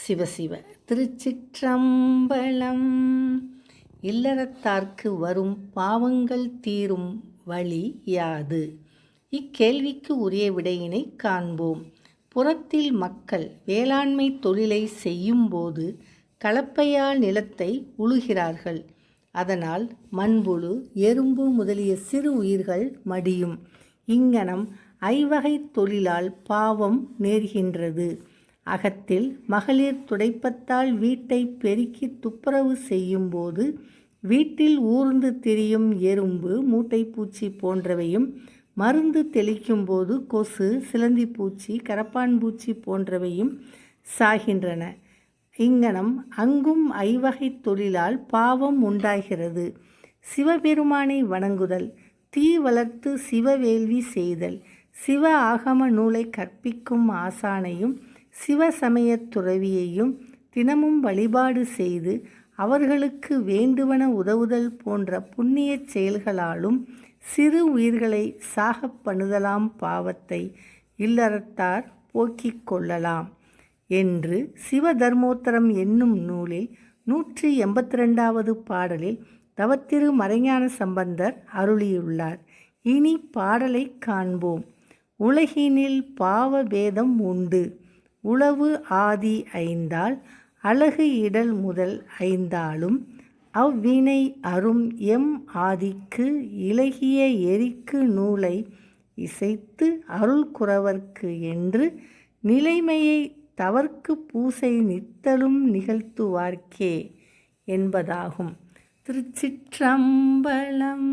சிவசிவ திருச்சிற்றம்பலம். இல்லறத்தார்க்கு வரும் பாவங்கள் தீரும் வழி யாது? இக்கேள்விக்கு உரிய விடையினை காண்போம். புறத்தில் மக்கள் வேளாண்மை தொழிலை செய்யும்போது கலப்பையால் நிலத்தை உழுகிறார்கள். அதனால் மண்புழு, எறும்பு முதலிய சிறு உயிர்கள் மடியும். இங்ஙனம் ஐவகை தொழிலால் பாவம் நேர்கின்றது. அகத்தில் மகளிர் துடைப்பத்தால் வீட்டை பெருக்கி துப்புரவு செய்யும்போது வீட்டில் ஊர்ந்து திரியும் எறும்பு, மூட்டைப்பூச்சி போன்றவையும், மருந்து தெளிக்கும்போது கொசு, சிலந்திப்பூச்சி, கரப்பான் பூச்சி போன்றவையும் சாகின்றன. இங்ஙனம் அங்கும் ஐவகை தொழிலால் பாவம் உண்டாகிறது. சிவபெருமானை வணங்குதல், தீ வளர்த்து சிவவேள்வி செய்தல், சிவ ஆகம நூலை கற்பிக்கும் ஆசானையும் சிவசமயத் துறவியையும் தினமும் வழிபாடு செய்து அவர்களுக்கு வேண்டுவன உதவுதல் போன்ற புண்ணிய செயல்களாலும் சிறு உயிர்களை சாகப் பண்ணுதலாம் பாவத்தை இல்லறத்தார் போக்கிக் கொள்ளலாம் என்று சிவதர்மோத்தரம் என்னும் நூலில் 182வது பாடலில் தவத்திரு மறைஞான சம்பந்தர் அருளியுள்ளார். இனி பாடலை காண்போம். உலகினில் பாவ பேதம் உண்டு. உளவு ஆதி ஐந்தால் அழகு இடல் முதல் ஐந்தாலும் அவ்வினை அரும் எம் ஆதிக்கு இலகிய எரிக்கு நூலை இசைத்து அருள் குறவர்க்கு என்று நிலைமையை தவர்க்கு பூசை நித்தலும் நிகழ்த்துவார்க்கே என்பதாகும். திருச்சிற்றம்பலம்.